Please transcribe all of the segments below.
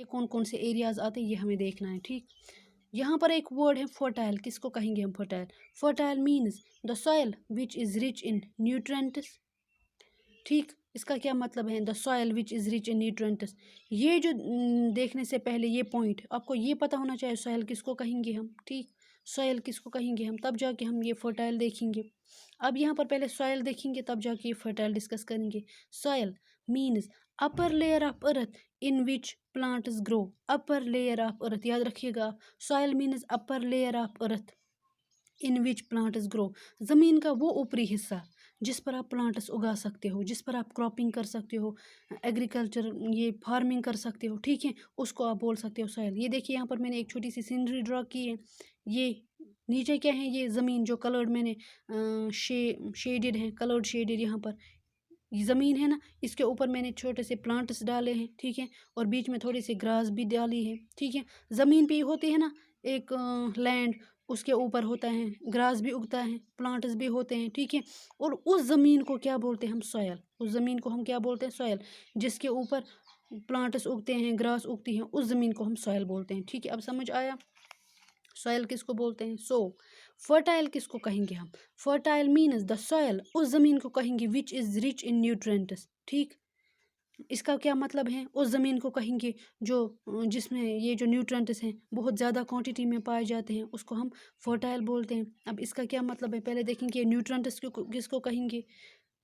ये कौन कौन से एरियाज आते हैं ये हमें देखना है। ठीक, यहाँ पर एक वर्ड है फर्टाइल, किसको कहेंगे हम fertile? Fertile means the soil which is rich in nutrients. ठीक, इसका क्या मतलब है? The soil which is rich in nutrients. ये जो देखने से पहले ये पॉइंट आपको ये पता होना चाहिए, सॉइल किसको कहेंगे हम। ठीक, सॉइल किसको कहेंगे हम, तब जाके हम ये फर्टाइल देखेंगे। अब यहाँ पर पहले सॉइल देखेंगे, तब जाके ये फर्टाइल डिस्कस करेंगे। Soil means upper layer of earth in which plants grow. Upper layer of earth, याद रखिएगा, soil means upper layer of earth in which plants grow. ज़मीन का वो ऊपरी हिस्सा जिस पर आप प्लांट्स उगा सकते हो, जिस पर आप क्रॉपिंग कर सकते हो, एग्रीकल्चर ये फार्मिंग कर सकते हो। ठीक है, उसको आप बोल सकते हो सॉइल। ये देखिए यहाँ पर मैंने एक छोटी सी सीनरी ड्रॉ की है। ये नीचे क्या है? ये ज़मीन जो कलर्ड मैंने शेडेड है, कलर्ड शेडेड यहाँ पर ये ज़मीन है ना, इसके ऊपर मैंने छोटे से प्लांट्स डाले हैं। ठीक है, और बीच में थोड़ी सी ग्रास भी डाली है। ठीक है, ज़मीन पे होती है ना एक लैंड, उसके ऊपर होता है ग्रास भी उगता है, प्लांट्स भी होते हैं। ठीक है, और उस ज़मीन को क्या बोलते हैं हम? सॉयल। उस ज़मीन को हम क्या बोलते हैं? सॉयल। जिसके ऊपर प्लांट्स उगते हैं, ग्रास उगती हैं, उस ज़मीन को हम सॉयल बोलते हैं। ठीक है, अब समझ आया सॉयल किसको बोलते हैं। सो फर्टाइल किसको कहेंगे हम? फर्टाइल मीन्स द सॉयल, उस ज़मीन को कहेंगे which is rich in nutrients. ठीक, इसका क्या मतलब है? उस ज़मीन को कहेंगे जो जिसमें ये जो न्यूट्रेंट्स हैं बहुत ज़्यादा क्वांटिटी में पाए जाते हैं, उसको हम फर्टाइल बोलते हैं। अब इसका क्या मतलब है पहले देखेंगे। न्यूट्रेंट्स किसको कहेंगे?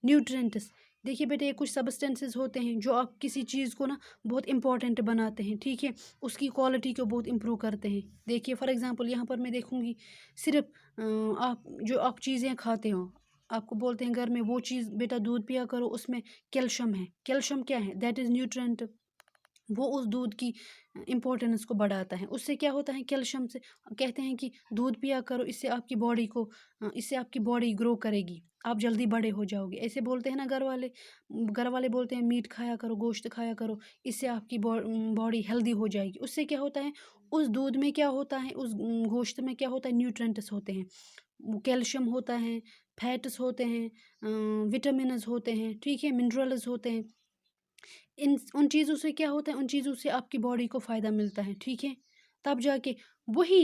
न्यूट्रेंट्स, देखिए बेटे, ये कुछ सब्सटेंसेस होते हैं जो आप किसी चीज़ को ना बहुत इंपॉर्टेंट बनाते हैं। ठीक है, उसकी क्वालिटी को बहुत इम्प्रूव करते हैं। देखिए फॉर एग्जांपल यहाँ पर मैं देखूँगी, सिर्फ आप जो आप चीज़ें खाते हो, आपको बोलते हैं घर में वो चीज़ बेटा दूध पिया करो, उसमें कैल्शियम है। कैल्शियम क्या है? That is nutrient. वो उस दूध की इम्पोर्टेंस को बढ़ाता है। उससे क्या होता है? कैल्शियम से कहते हैं कि दूध पिया करो, इससे आपकी बॉडी को इससे आपकी बॉडी ग्रो करेगी, आप जल्दी बड़े हो जाओगे। ऐसे बोलते हैं ना घर वाले बोलते हैं मीट खाया करो, गोश्त खाया करो, इससे आपकी बॉडी हेल्दी हो जाएगी। उससे क्या होता है? उस दूध में क्या होता है? उस गोश्त में क्या होता है? न्यूट्रेंट्स होते हैं, कैल्शियम होता है, फैट्स होते हैं, विटामिन्स होते हैं। ठीक है, मिनरल्स होते हैं। इन उन चीज़ों से क्या होता है? उन चीज़ों से आपकी बॉडी को फ़ायदा मिलता है। ठीक है, तब जाके वही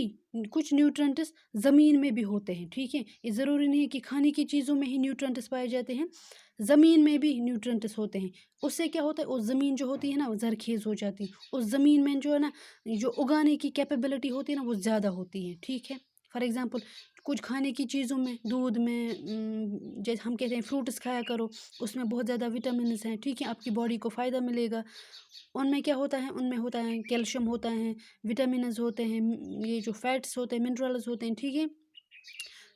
कुछ न्यूट्रेंट्स ज़मीन में भी होते हैं। ठीक है, ये ज़रूरी नहीं है कि खाने की चीज़ों में ही न्यूट्रेंट्स पाए जाते हैं, ज़मीन में भी न्यूट्रेंट्स होते हैं। उससे क्या होता है? उस ज़मीन जो होती है ना वो ज़रख़ेज़ हो जाती है। उस ज़मीन में जो है ना, जो उगाने की कैपेबिलिटी होती है ना वो ज़्यादा होती है। ठीक है, फॉर एग्ज़ाम्पल कुछ खाने की चीज़ों में, दूध में, जैसे हम कहते हैं फ्रूट्स खाया करो, उसमें बहुत ज़्यादा विटामिन्स हैं। ठीक है, आपकी बॉडी को फ़ायदा मिलेगा। उनमें क्या होता है? उनमें होता है कैल्शियम होता है, विटामिन्स होते हैं, ये जो फैट्स होते हैं, मिनरल्स होते हैं। ठीक है,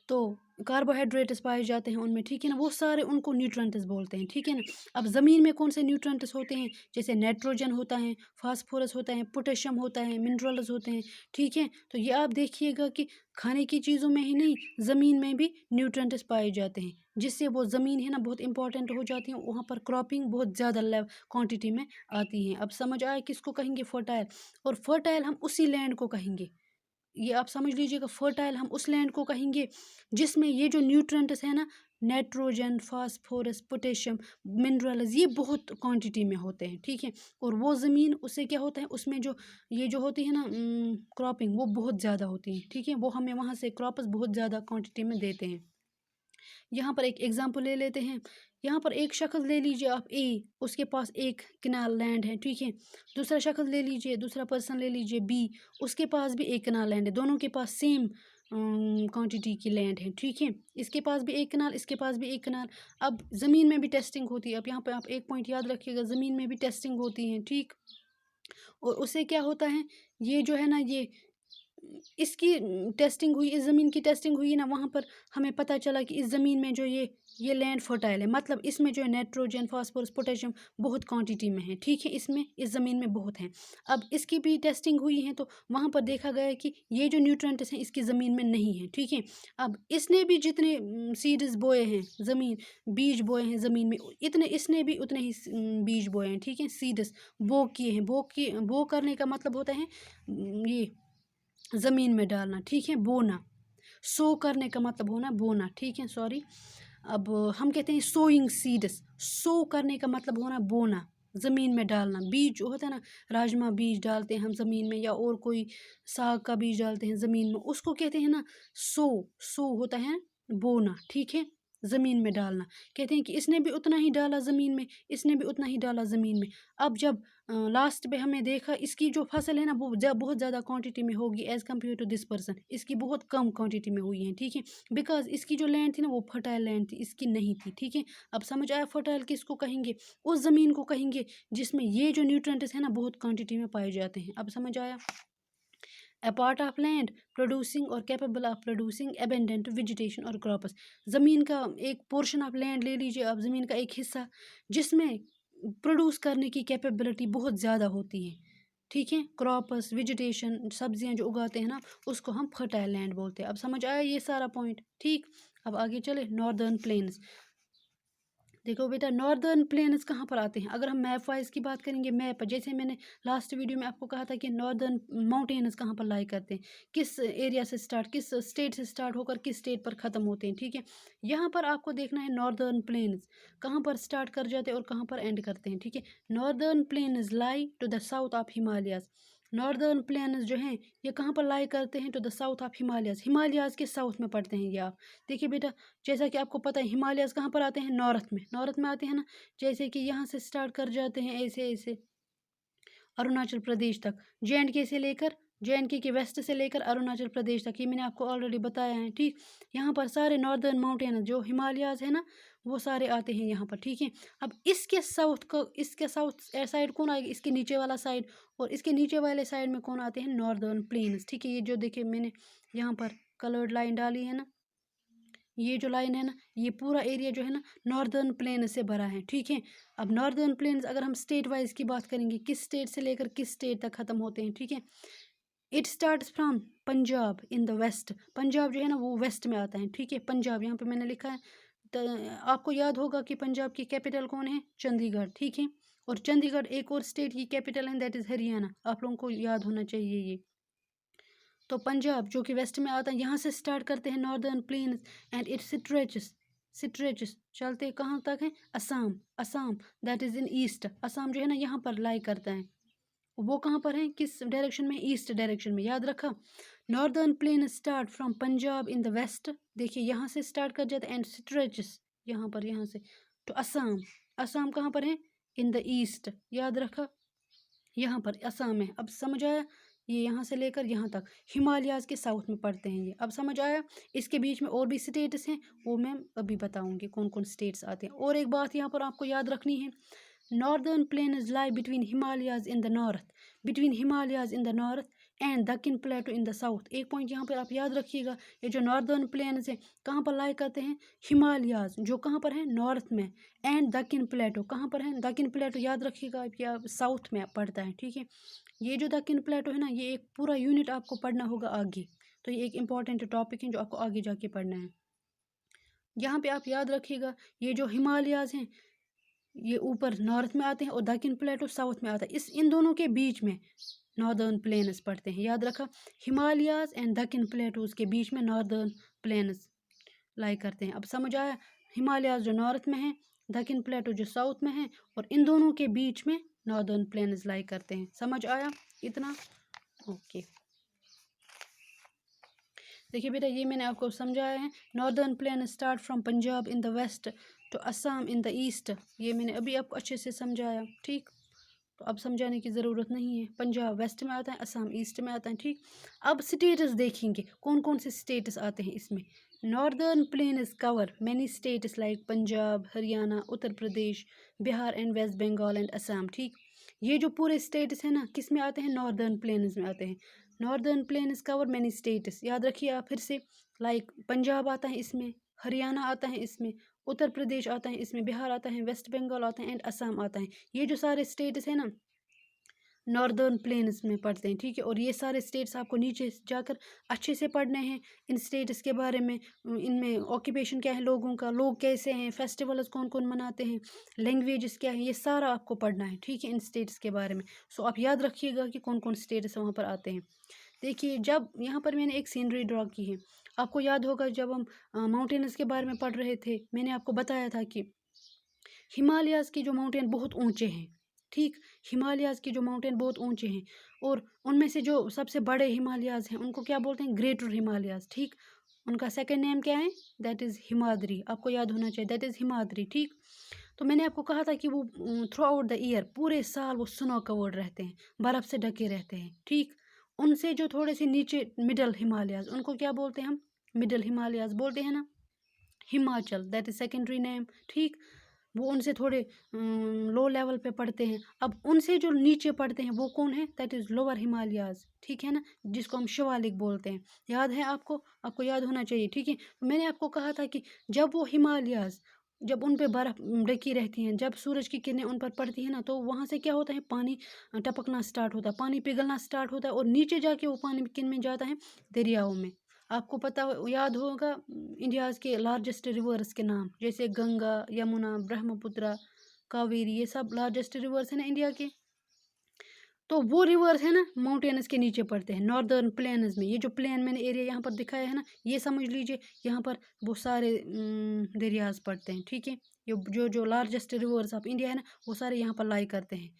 तो कार्बोहाइड्रेट्स पाए जाते हैं उनमें। ठीक है ना, वो सारे उनको न्यूट्रेंट्स बोलते हैं। ठीक है ना, अब ज़मीन में कौन से न्यूट्रेंट्स होते हैं? जैसे नाइट्रोजन होता है, फास्फोरस होता है, पोटेशियम होता है, मिनरल्स होते हैं। ठीक है, तो ये आप देखिएगा कि खाने की चीज़ों में ही नहीं, ज़मीन में भी न्यूट्रेंट्स पाए जाते हैं, जिससे वो ज़मीन है ना बहुत इंपॉर्टेंट हो जाती है, वहाँ पर क्रॉपिंग बहुत ज़्यादा क्वान्टिटी में आती है। अब समझ आया किसको कहेंगे? फर्टाइल। और फर्टाइल हम उसी लैंड को कहेंगे, ये आप समझ लीजिएगा, फर्टाइल हम उस लैंड को कहेंगे जिसमें ये जो न्यूट्रेंट्स है ना, नाइट्रोजन, फास्फोरस, पोटेशियम, मिनरल्स, ये बहुत क्वांटिटी में होते हैं। ठीक है, और वो ज़मीन, उससे क्या होता है? उसमें जो ये जो होती है ना क्रॉपिंग, वो बहुत ज़्यादा होती है। ठीक है, वो हमें वहाँ से क्रॉप्स बहुत ज़्यादा क्वांटिटी में देते हैं। यहाँ पर एक एग्जांपल ले लेते हैं। यहाँ पर एक शख्स ले लीजिए आप ए, उसके पास एक कनाल लैंड है। ठीक है, दूसरा शख्स ले लीजिए, दूसरा पर्सन ले लीजिए बी, उसके पास भी एक कनाल लैंड है। दोनों के पास सेम क्वांटिटी की लैंड है। ठीक है, इसके पास भी एक कनाल, इसके पास भी एक कनाल। अब ज़मीन में भी टेस्टिंग होती है। अब यहाँ पे आप एक पॉइंट याद रखिएगा, ज़मीन में भी टेस्टिंग होती है। ठीक, और उससे क्या होता है? ये जो है ना, ये इसकी टेस्टिंग हुई, इस ज़मीन की टेस्टिंग हुई ना, वहाँ पर हमें पता चला कि इस ज़मीन में जो ये लैंड फर्टाइल है, मतलब इसमें जो है नाइट्रोजन, फास्फोरस, पोटेशियम बहुत क्वांटिटी में है। ठीक है, इसमें इस ज़मीन में बहुत है। अब इसकी भी टेस्टिंग हुई है, तो वहाँ पर देखा गया है कि ये जो न्यूट्रेंट्स हैं इसकी ज़मीन में नहीं है। ठीक है, अब इसने भी जितने सीड्स बोए हैं, बीज बोए हैं ज़मीन में, इतने इसने भी उतने ही बीज बोए हैं। ठीक है, सीड्स बो किए हैं। बो करने का मतलब होता है ये ज़मीन में डालना। ठीक है, बोना। सो करने का मतलब होना बोना। ठीक है, सॉरी। अब हम कहते हैं सोइंग सीड्स, सो करने का मतलब होना बोना, ज़मीन में डालना। बीज जो होता है ना, राजमा बीज डालते हैं हम ज़मीन में, या और कोई साग का बीज डालते हैं ज़मीन में, उसको कहते हैं ना सो होता है बोना, ठीक है, ज़मीन में डालना। कहते हैं कि इसने भी उतना ही डाला ज़मीन में, इसने भी उतना ही डाला ज़मीन में। अब जब लास्ट पे हमने देखा इसकी जो फसल है ना वो बहुत ज़्यादा क्वांटिटी में होगी as compare to this person, इसकी बहुत कम क्वांटिटी में हुई है, ठीक है, बिकॉज इसकी जो लैंड थी ना वो फर्टाइल लैंड थी, इसकी नहीं थी, ठीक है। अब समझ आया, फर्टाइल किसको कहेंगे, उस ज़मीन को कहेंगे जिसमें ये जो न्यूट्रेंट्स है ना बहुत क्वांटिटी में पाए जाते हैं। अब समझ आया। A part of land producing or capable of producing abundant vegetation और crops, ज़मीन का एक पोर्शन ऑफ लैंड ले लीजिए आप, ज़मीन का एक हिस्सा जिसमें प्रोड्यूस करने की कैपेबिलिटी बहुत ज़्यादा होती है, ठीक है, क्रॉप्स वेजिटेशन सब्जियां जो उगाते हैं ना उसको हम फर्टाइल लैंड बोलते हैं। अब समझ आया ये सारा पॉइंट, ठीक। अब आगे चले, नॉर्दर्न प्लेन्स। देखो बेटा, नॉर्दर्न प्लेन्स कहाँ पर आते हैं, अगर हम मैप वाइज की बात करेंगे, मैप जैसे मैंने लास्ट वीडियो में आपको कहा था कि नॉर्दर्न माउंटेन्स कहाँ पर लाई करते हैं, किस एरिया से स्टार्ट, किस स्टेट से स्टार्ट होकर किस स्टेट पर ख़त्म होते हैं, ठीक है। यहाँ पर आपको देखना है नॉर्दर्न प्लेन्स कहाँ पर स्टार्ट कर जाते हैं और कहाँ पर एंड करते हैं, ठीक है। Northern plains lie to the south of Himalayas. Northern plains जो हैं ये कहाँ पर लाई करते हैं, to the south of Himalayas, Himalayas के साउथ में पड़ते हैं ये आप। देखिए बेटा, जैसा कि आपको पता है हिमालयाज कहाँ पर आते हैं, नॉर्थ में आते हैं ना। जैसे कि यहाँ से स्टार्ट कर जाते हैं ऐसे ऐसे अरुणाचल प्रदेश तक, JNK से लेकर, JNK के वेस्ट से लेकर अरुणाचल प्रदेश तक, ये मैंने आपको ऑलरेडी बताया है, ठीक। यहाँ पर सारे नॉर्दर्न माउंटेन जो हिमालयाज है ना वो सारे आते हैं यहाँ पर, ठीक है। अब इसके साउथ साइड कौन आएगा, इसके नीचे वाला साइड, और इसके नीचे वाले साइड में कौन आते हैं, नॉर्दर्न प्लेन्स, ठीक है। ये जो देखिए मैंने यहाँ पर कलर्ड लाइन डाली है ना, ये जो लाइन है ना, ये पूरा एरिया जो है ना नॉर्दर्न प्लेन से भरा है, ठीक है। अब नॉर्दर्न प्लेन्स अगर हम स्टेट वाइज की बात करेंगे, किस स्टेट से लेकर किस स्टेट तक ख़त्म होते हैं, ठीक है। It starts from Punjab in the west, Punjab जो है ना वो वेस्ट में आता है, ठीक है। पंजाब यहाँ पे मैंने लिखा है, तो आपको याद होगा कि पंजाब की कैपिटल कौन है, चंडीगढ़, ठीक है। और चंडीगढ़ एक और स्टेट की कैपिटल है, दैट इज़ हरियाणा, आप लोगों को याद होना चाहिए ये। तो पंजाब जो कि वेस्ट में आता है, यहाँ से स्टार्ट करते हैं northern plains and it stretches चलते कहाँ तक है, Assam that is in east, Assam जो है ना यहाँ पर लाई करता है, वो कहाँ पर है, किस डायरेक्शन में, ईस्ट डायरेक्शन में, याद रखा। Northern plain start from Punjab in the west, देखिए यहाँ से स्टार्ट कर जाता है एंड स्ट्रेचेस यहाँ से तो असम कहाँ पर है, इन द ईस्ट, याद रखा, यहाँ पर असम है। अब समझ आया, ये यहाँ से लेकर यहाँ तक हिमालयाज के साउथ में पड़ते हैं ये, अब समझ आया। इसके बीच में और भी स्टेट्स हैं, वो मैं अभी बताऊंगी कौन कौन स्टेट्स आते हैं। और एक बात यहाँ पर आपको याद रखनी है, northern plains lie between Himalayas in the north and Deccan plateau in the south. एक पॉइंट यहाँ पर आप याद रखिएगा, ये जो नॉर्दर्न प्लेन्स हैं कहाँ पर लाई करते हैं, हिमालयाज जो कहाँ पर है, नॉर्थ में, एंड दक्कन प्लेटो कहाँ पर है, दक्कन प्लेटो याद रखिएगा क्या, साउथ में पड़ता है, ठीक है। ये जो दक्कन प्लेटो है ना ये एक पूरा यूनिट आपको पढ़ना होगा आगे, तो ये एक इम्पॉर्टेंट टॉपिक है जो आपको आगे जाके पढ़ना है। यहाँ पे आप याद रखिएगा, ये जो हिमालयाज हैं ये ऊपर नॉर्थ में आते हैं और दक्कन प्लेटो साउथ में आता है, इन दोनों के बीच में नॉर्दर्न प्लेन्स पड़ते हैं, याद रखा। हिमालयाज एंड दक्कन प्लेटोज के बीच में नॉर्दर्न प्लेन्स लाई करते हैं। अब समझ आया, हिमालयाज जो नॉर्थ में है, दक्कन प्लेटो जो साउथ में है, और इन दोनों के बीच में नॉर्दर्न प्लेन्स लाई करते हैं। समझ आया इतना, ओके। देखिए बेटा, ये मैंने आपको समझाया है, northern plain start from Punjab in the west to Assam in the east, ये मैंने अभी आपको अच्छे से समझाया, ठीक। तो अब समझाने की ज़रूरत नहीं है, पंजाब वेस्ट में आता है, असम ईस्ट में आता है, ठीक। अब स्टेट्स देखेंगे कौन कौन से स्टेट्स आते हैं इसमें। Northern plains cover many states like Punjab, Haryana, Uttar Pradesh, Bihar and West Bengal and Assam, ठीक। ये जो पूरे स्टेट्स हैं ना किस में आते हैं, नॉर्दर्न प्लेन्स में आते हैं। Northern plains cover many states, याद रखिए आप फिर से, लाइक पंजाब आता है इसमें, हरियाणा आता है इसमें, उत्तर प्रदेश आता है इसमें, बिहार आता है, वेस्ट बंगाल आता है एंड असम आता है। ये जो सारे स्टेट्स हैं ना नॉर्दर्न प्लेन्स में पढ़ते हैं, ठीक है। और ये सारे स्टेट्स आपको नीचे जाकर अच्छे से पढ़ने हैं, इन स्टेट्स के बारे में, इनमें ऑक्यूपेशन क्या है लोगों का, लोग कैसे हैं, फेस्टिवल्स कौन कौन मनाते हैं, लैंग्वेजेस क्या है, ये सारा आपको पढ़ना है, ठीक है, इन स्टेट्स के बारे में। सो आप याद रखिएगा कि कौन कौन स्टेट्स वहाँ पर आते हैं। देखिए, जब यहाँ पर मैंने एक सीनरी ड्रॉ की है, आपको याद होगा जब हम माउंटेन्स के बारे में पढ़ रहे थे, मैंने आपको बताया था कि हिमालयाज़ के जो माउंटेन बहुत ऊंचे हैं, ठीक। हिमालयाज़ के जो माउंटेन बहुत ऊंचे हैं, और उनमें से जो सबसे बड़े हिमालयाज़ हैं उनको क्या बोलते हैं, ग्रेटर हिमालयाज़। ठीक। उनका सेकंड नेम क्या है, दैट इज़ हिमाद्री। आपको याद होना चाहिए, दैट इज़ हिमाद्री। ठीक। तो मैंने आपको कहा था कि वो थ्रू आउट द ईयर, पूरे साल वो स्नो कवर्ड रहते हैं, बर्फ़ से ढके रहते हैं। ठीक। उनसे जो थोड़े से नीचे मिडल हिमालयाज़, उनको क्या बोलते हैं हम, मिडल हिमालयाज़ बोलते हैं ना, Himachal, that is secondary name. ठीक। वो उनसे थोड़े लो लेवल पे पढ़ते हैं। अब उनसे जो नीचे पढ़ते हैं वो कौन है, दैट इज़ लोअर हिमालयाज़। ठीक है ना, जिसको हम शिवालिक बोलते हैं। याद है आपको, आपको याद होना चाहिए। ठीक है। मैंने आपको कहा था कि जब वो हिमालयाज़, जब उन पे बर्फ़ ढकी रहती हैं, जब सूरज की किरणें उन पर पड़ती हैं ना, तो वहाँ से क्या होता है, पानी टपकना स्टार्ट होता है, पानी पिघलना स्टार्ट होता है, और नीचे जाके वो पानी किन में जाता है, दरियाओं में। आपको पता याद होगा इंडियाज़ के लार्जेस्ट रिवर्स के नाम, जैसे गंगा, यमुना, ब्रह्मपुत्र, कावेरी, ये सब लार्जेस्ट रिवर्स है ना इंडिया के। तो वो रिवर्स है ना माउंटेन्स के नीचे पड़ते हैं, नॉर्दर्न प्लेन्स में। ये जो प्लेन मैंने एरिया यहाँ पर दिखाया है ना, ये समझ लीजिए यहाँ पर वो सारे दरियाज पड़ते हैं। ठीक है। ये जो जो लार्जेस्ट रिवर्स ऑफ इंडिया है ना, वो सारे यहाँ पर लाई करते हैं,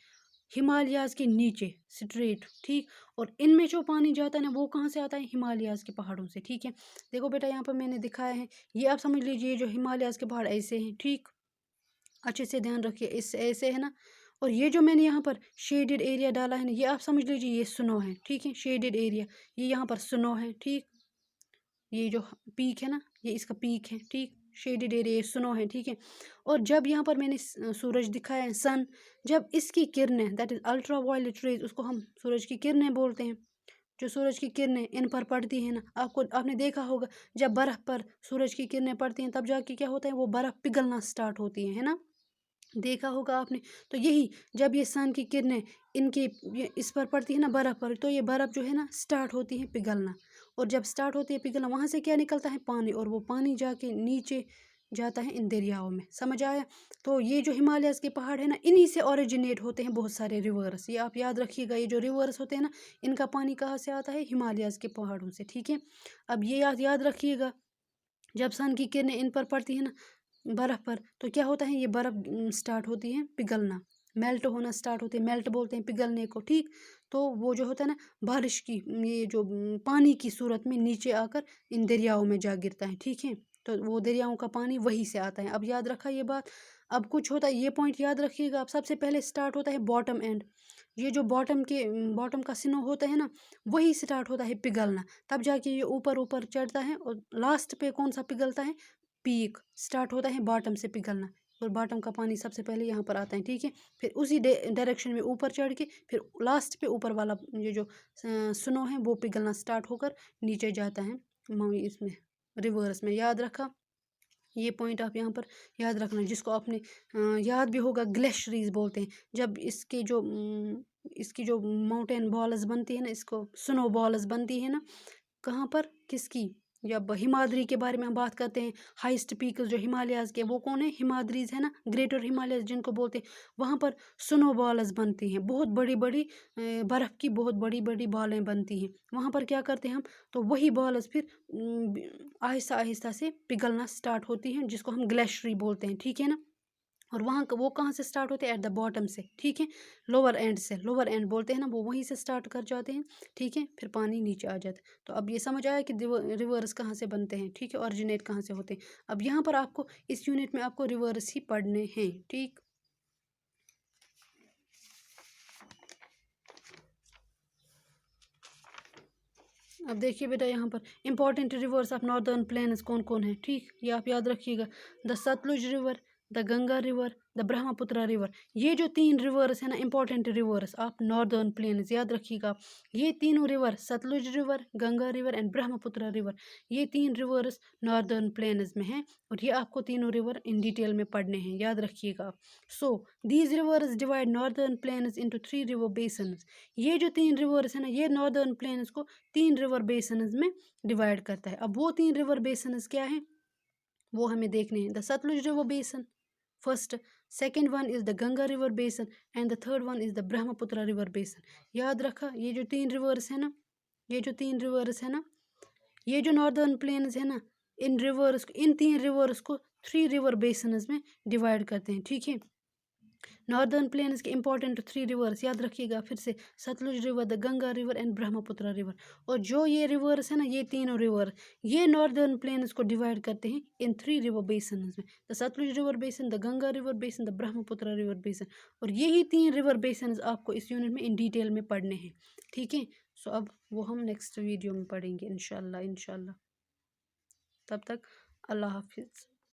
हिमालयाज़ के नीचे स्ट्रेट। ठीक। और इनमें जो पानी जाता है ना, वो कहाँ से आता है, हिमालयाज़ के पहाड़ों से। ठीक है। देखो बेटा, यहाँ पर मैंने दिखाया है, ये आप समझ लीजिए जो हिमालयाज़ के पहाड़ ऐसे हैं। ठीक। अच्छे से ध्यान रखिए, इस ऐसे है ना। और ये जो मैंने यहाँ पर शेडेड एरिया डाला है ना, ये आप समझ लीजिए ये स्नो है। ठीक है। शेडेड एरिया, ये यहाँ पर स्नो है। ठीक। ये जो पीक है ना, ये इसका पीक है। ठीक। शेडेड एरिया, ये स्नो है। ठीक है। और जब यहाँ पर मैंने सूरज दिखाया है, सन, जब इसकी किरणें, that is ultraviolet rays, उसको हम सूरज की किरणें बोलते हैं। जो सूरज की किरणें इन पर पड़ती है ना, आपने देखा होगा, जब बर्फ़ पर सूरज की किरणें पड़ती हैं, तब जाके क्या होता है, वो बर्फ़ पिघलना स्टार्ट होती है ना। देखा होगा आपने। तो यही, जब ये सन की किरणें इनके ये इस पर पड़ती है ना, बर्फ़ पर, तो ये बर्फ़ जो है ना स्टार्ट होती है पिघलना। और जब स्टार्ट होती है पिघलना, वहाँ से क्या निकलता है, पानी, और वो पानी जाके नीचे जाता है इन दरियाओं में। समझ आया। तो ये जो हिमालयाज़ के पहाड़ है ना, इन्हीं से ओरिजिनेट होते हैं बहुत सारे रिवर्स। ये आप याद रखिएगा, ये जो रिवर्स होते हैं ना, इनका पानी कहाँ से आता है, हिमालयाज़ के पहाड़ों से। ठीक है। अब ये याद रखिएगा, जब सन की किरणें इन पर पड़ती है ना, बर्फ़ पर, तो क्या होता है, ये बर्फ़ स्टार्ट होती है पिघलना, मेल्ट होना स्टार्ट होती है। मेल्ट बोलते हैं पिघलने को। ठीक। तो वो जो होता है ना, बारिश की, ये जो पानी की सूरत में नीचे आकर इन दरियाओं में जा गिरता है। ठीक है। तो वो दरियाओं का पानी वहीं से आता है। अब याद रखा ये बात। अब कुछ होता है, ये पॉइंट याद रखिएगा आप। सबसे पहले स्टार्ट होता है बॉटम एंड, ये जो बॉटम का स्नो होता है ना, वही स्टार्ट होता है पिघलना। तब जाके ये ऊपर ऊपर चढ़ता है, और लास्ट पे कौन सा पिघलता है, पीक स्टार्ट होता है बॉटम से पिघलना। और बॉटम का पानी सबसे पहले यहाँ पर आता है। ठीक है। फिर उसी डायरेक्शन में ऊपर चढ़ के, फिर लास्ट पे ऊपर वाला ये जो स्नो है, वो पिघलना स्टार्ट होकर नीचे जाता है इसमें, रिवर्स में। याद रखा, ये पॉइंट आप यहाँ पर याद रखना, जिसको आपने याद भी होगा, ग्लेशियरीज बोलते हैं। जब इसकी जो माउंटेन बॉल्स बनती है ना, इसको स्नो बॉल्स बनती है ना, कहाँ पर, किसकी, जब हिमाद्री के बारे में हम बात करते हैं, हाईएस्ट पीक जो हिमालयाज़ के, वो कौन है, हिमाद्रीज है ना, ग्रेटर हिमालयस जिनको बोलते हैं। वहाँ पर स्नो बॉल्स बनती हैं, बहुत बड़ी बड़ी बर्फ़ की बहुत बड़ी बड़ी बॉलें बनती हैं। वहाँ पर क्या करते हैं हम, तो वही बॉल्स फिर आहिस्ता आहिस्ता से पिघलना स्टार्ट होती हैं, जिसको हम ग्लेशियरी बोलते हैं। ठीक है ना। और वहाँ वो कहाँ से स्टार्ट होते हैं, एट द बॉटम से। ठीक है। लोअर एंड से, लोअर एंड बोलते हैं ना, वो वहीं से स्टार्ट कर जाते हैं। ठीक है। फिर पानी नीचे आ जाता है। तो अब ये समझ आया कि रिवर्स कहाँ से बनते हैं। ठीक है। ऑरिजिनेट कहाँ से होते हैं। अब यहाँ पर आपको इस यूनिट में आपको रिवर्स ही पढ़ने हैं। ठीक। अब देखिए बेटा, यहाँ पर important rivers of northern plains कौन कौन है। ठीक। ये आप याद रखिएगा, the Sutlej river, the Ganga river, the Brahmaputra river. ये जो तीन रिवर्स है ना, important rivers of northern plains, याद रखिएगा आप। ये तीनों river, Sutlej river, Ganga river and Brahmaputra river, ये तीन रिवर्स नॉर्दर्न प्लेन्स में हैं। और ये आपको तीनों रिवर इन डिटेल में पढ़ने हैं, याद रखिएगा आप। So these rivers divide northern plains into 3 river basins. ये जो तीन रिवर्स है ना, ये नॉर्दर्न प्लेन्स को 3 रिवर बेसन्स में डिवाइड करता है। अब वो 3 रिवर बेसन्स क्या हैं, वो हमें देखने हैं। The Sutlej river basin first, second one is the Ganga river basin, and the third one is the Brahmaputra river basin. याद रखा, ये जो तीन रिवर्स है ना, ये जो तीन रिवर्स है ना, ये जो नॉर्दर्न प्लेन्स है ना, इन तीन रिवर्स को 3 रिवर बेसन्स में डिवाइड करते हैं। ठीक है। नॉर्दर्न प्लेन्स के इंपॉर्टेंट 3 रिवर्स याद रखिएगा फिर से, Sutlej river, the Ganga river and Brahmaputra river. और जो ये रिवर्स है ना, ये तीनों रिवर, ये नॉर्दर्न प्लेन्स को डिवाइड करते हैं इन 3 रिवर बेसन में, द सतलुज रिवर बेसन, द गंगा रिवर बेसन, द ब्रह्मपुत्र रिवर बेसन। और यही 3 रिवर बेसन आपको इस यूनिट में इन डिटेल में पढ़ने हैं, ठीक है। सो अब वो हम नेक्स्ट वीडियो में पढ़ेंगे इंशाल्लाह इंशाल्लाह। तब तक अल्लाह हाफिज़।